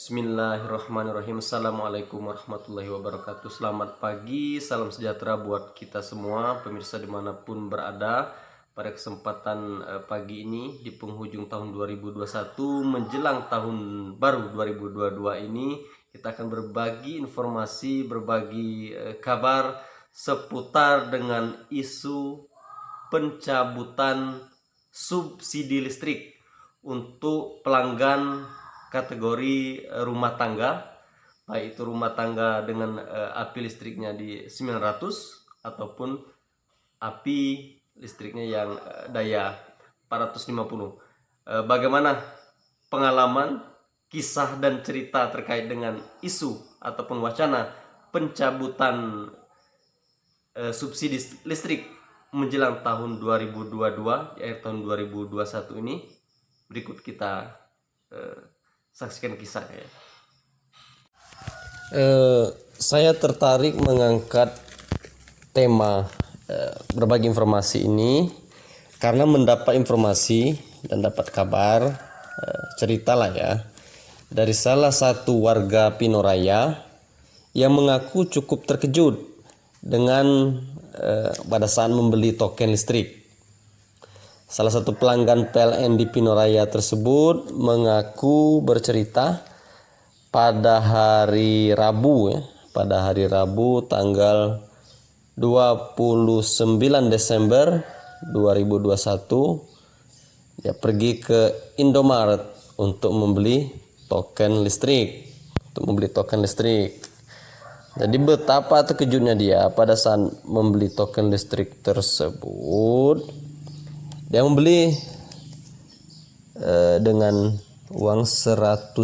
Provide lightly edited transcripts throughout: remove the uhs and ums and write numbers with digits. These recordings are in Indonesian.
Bismillahirrahmanirrahim. Assalamualaikum warahmatullahi wabarakatuh. Selamat pagi, salam sejahtera buat kita semua pemirsa dimanapun berada. Pada kesempatan pagi ini di penghujung tahun 2021 menjelang tahun baru 2022 ini, kita akan berbagi informasi, berbagi kabar seputar dengan isu pencabutan subsidi listrik untuk pelanggan kategori rumah tangga, baik itu rumah tangga dengan api listriknya di 900 ataupun api listriknya yang daya 450. Bagaimana pengalaman, kisah dan cerita terkait dengan isu ataupun wacana pencabutan subsidi listrik menjelang tahun 2022 di akhir tahun 2021 ini, berikut kita saksikan kisahnya. Saya tertarik mengangkat tema berbagi informasi ini karena mendapat informasi dan dapat kabar, cerita lah ya, dari salah satu warga Pinoraya yang mengaku cukup terkejut dengan pada saat membeli token listrik. Salah satu pelanggan PLN di Pinoraya tersebut mengaku bercerita pada hari Rabu tanggal 29 Desember 2021 dia pergi ke Indomaret untuk membeli token listrik. Jadi betapa terkejutnya dia pada saat membeli token listrik tersebut. Dia membeli dengan uang 100.000.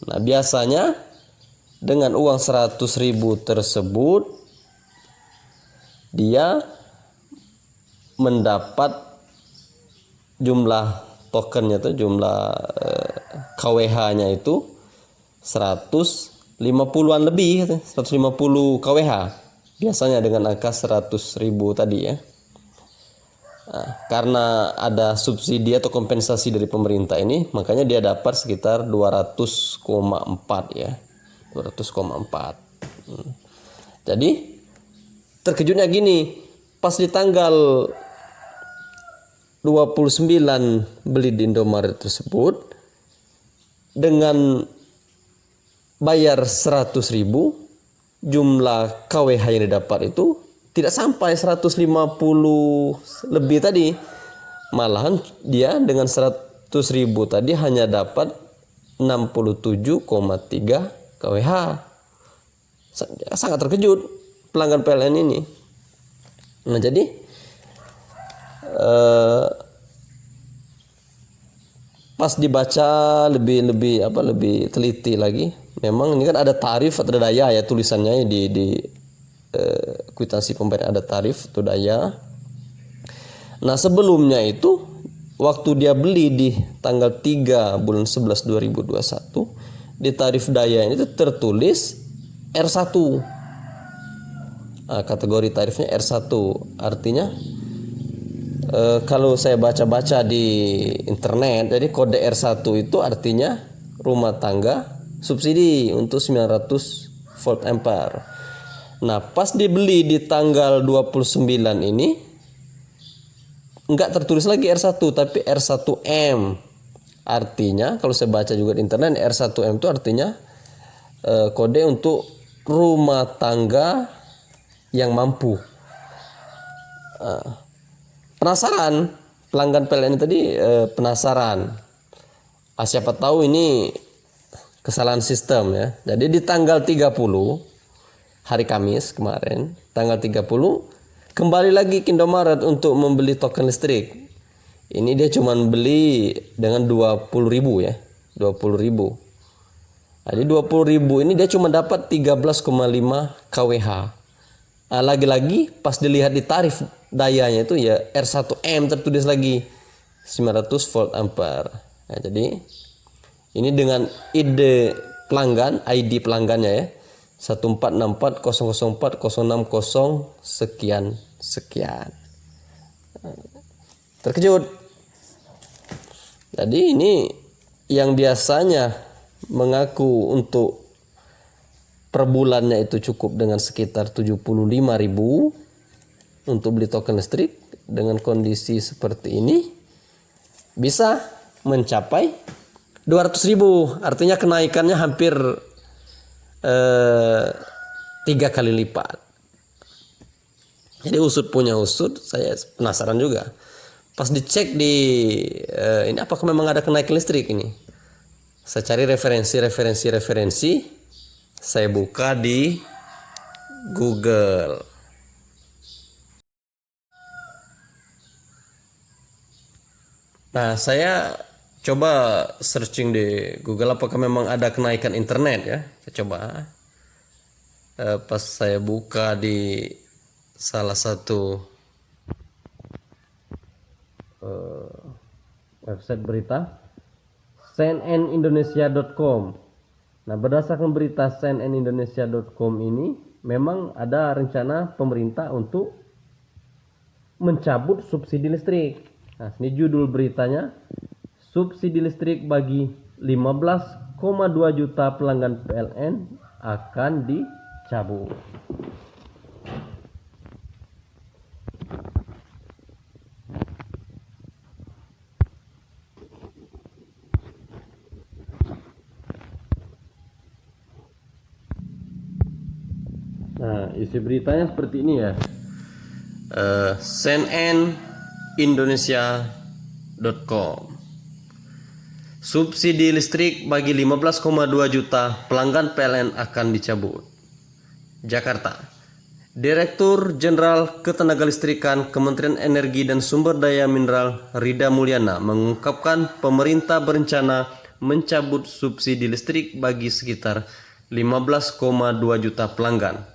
Nah, biasanya dengan uang 100.000 tersebut dia mendapat jumlah tokennya itu, jumlah KWH-nya itu 150-an lebih, 150 KWH. Biasanya dengan angka 100.000 tadi ya. Nah, karena ada subsidi atau kompensasi dari pemerintah ini, makanya dia dapat sekitar 200,4 ya. 200,4. Jadi terkejutnya gini, pas di tanggal 29 beli di Indomaret tersebut dengan bayar 100.000, jumlah KWH yang didapat itu tidak sampai 150 lebih tadi. Malahan dia dengan 100.000 tadi hanya dapat 67,3 KWH. Sangat terkejut pelanggan PLN ini. Nah, jadi pas dibaca lebih teliti lagi, memang ini kan ada tarif atau daya ya, tulisannya di kwitansi pembayaran ada tarif atau daya. Nah, sebelumnya itu waktu dia beli di tanggal 3 bulan 11 2021, di tarif daya ini tertulis R1. Nah, kategori tarifnya R1, artinya kalau saya baca-baca di internet, jadi kode R1 itu artinya rumah tangga subsidi untuk 900 volt ampere. Nah, pas dibeli di tanggal 29 ini enggak tertulis lagi R1 tapi R1M. Artinya kalau saya baca juga di internet, R1M itu artinya kode untuk rumah tangga yang mampu. Penasaran pelanggan PLN tadi, penasaran. Siapa tahu ini kesalahan sistem ya. Jadi di tanggal 30 hari Kamis kemarin, tanggal 30 kembali lagi ke Indomaret untuk membeli token listrik. Ini dia cuma beli dengan 20.000 ya, 20.000. Jadi 20.000 ini dia cuma dapat 13,5 KWH. Lagi-lagi pas dilihat di tarif dayanya itu ya R1M tertulis lagi 900 volt ampere. Nah, jadi ini dengan ID pelanggannya ya, 14640040060 sekian. Terkejut. Jadi ini yang biasanya mengaku untuk per bulannya itu cukup dengan sekitar 75.000 untuk beli token listrik, dengan kondisi seperti ini bisa mencapai 200.000. Artinya kenaikannya hampir 3 kali lipat. Jadi usut punya usut, saya penasaran juga. Pas dicek di ini apakah memang ada kenaikan listrik ini. Saya cari referensi. Saya buka di Google. Nah, saya coba searching di Google apakah memang ada kenaikan internet ya. Saya coba. Pas saya buka di salah satu website berita, cnnindonesia.com. Nah, berdasarkan berita cnnindonesia.com ini, memang ada rencana pemerintah untuk mencabut subsidi listrik. Nah, ini judul beritanya, subsidi listrik bagi 15,2 juta pelanggan PLN akan dicabut. Nah, isi beritanya seperti ini ya. cnnindonesia.com. Subsidi listrik bagi 15,2 juta pelanggan PLN akan dicabut. Jakarta. Direktur Jenderal Ketenagalistrikan Kementerian Energi dan Sumber Daya Mineral Rida Mulyana mengungkapkan pemerintah berencana mencabut subsidi listrik bagi sekitar 15,2 juta pelanggan.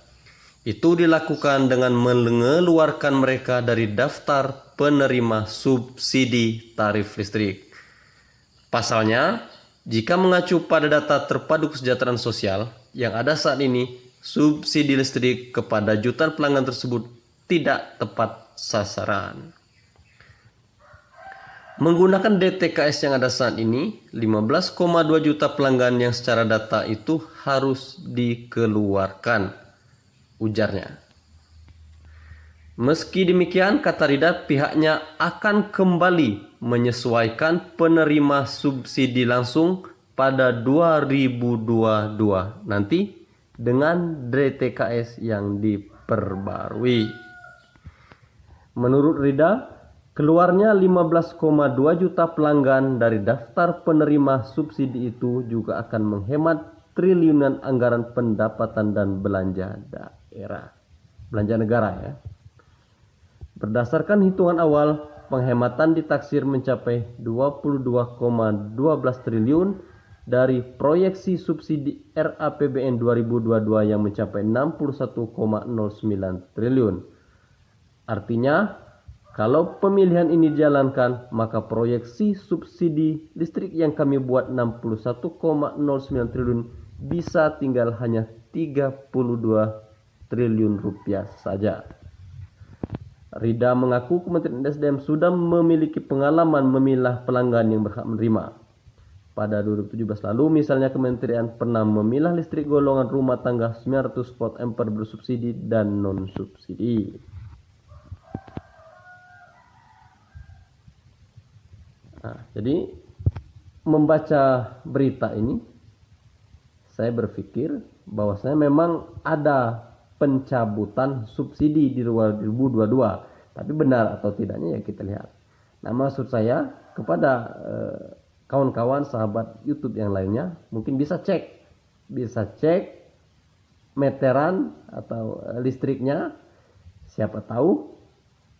Itu dilakukan dengan mengeluarkan mereka dari daftar penerima subsidi tarif listrik. Pasalnya, jika mengacu pada data terpadu kesejahteraan sosial yang ada saat ini, subsidi listrik kepada jutaan pelanggan tersebut tidak tepat sasaran. Menggunakan DTKS yang ada saat ini, 15,2 juta pelanggan yang secara data itu harus dikeluarkan, ujarnya. Meski demikian, kata Rida, pihaknya akan kembali menyesuaikan penerima subsidi langsung pada 2022 nanti dengan DTKS yang diperbarui. Menurut Rida, keluarnya 15,2 juta pelanggan dari daftar penerima subsidi itu juga akan menghemat triliunan anggaran pendapatan dan belanja daerah, belanja negara ya. Berdasarkan hitungan awal, penghematan ditaksir mencapai 22,12 triliun dari proyeksi subsidi RAPBN 2022 yang mencapai 61,09 triliun. Artinya, kalau pemilihan ini dijalankan, maka proyeksi subsidi listrik yang kami buat 61,09 triliun bisa tinggal hanya 32 triliun rupiah saja. Rida mengaku Kementerian SDM sudah memiliki pengalaman memilah pelanggan yang berhak menerima. Pada 2017 lalu, misalnya Kementerian pernah memilah listrik golongan rumah tangga 900 volt ampere bersubsidi dan non-subsidi. Nah, jadi membaca berita ini, saya berpikir bahwasanya memang ada pencabutan subsidi di 2022, tapi benar atau tidaknya ya kita lihat. Nah, maksud saya kepada kawan-kawan sahabat YouTube yang lainnya, mungkin bisa cek meteran atau listriknya, siapa tahu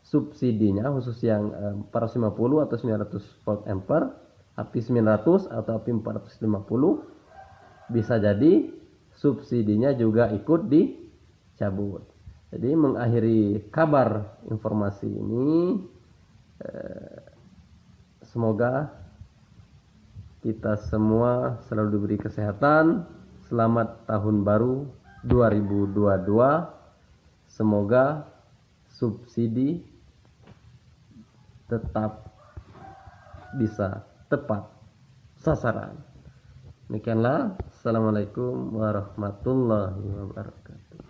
subsidinya khusus yang 450 atau 900 volt ampere, API 900 atau API 450, bisa jadi subsidinya juga ikut dicabut. Jadi mengakhiri kabar informasi ini, semoga kita semua selalu diberi kesehatan. Selamat tahun baru 2022. Semoga subsidi tetap bisa tepat sasaran. Demikianlah. Assalamualaikum warahmatullahi wabarakatuh.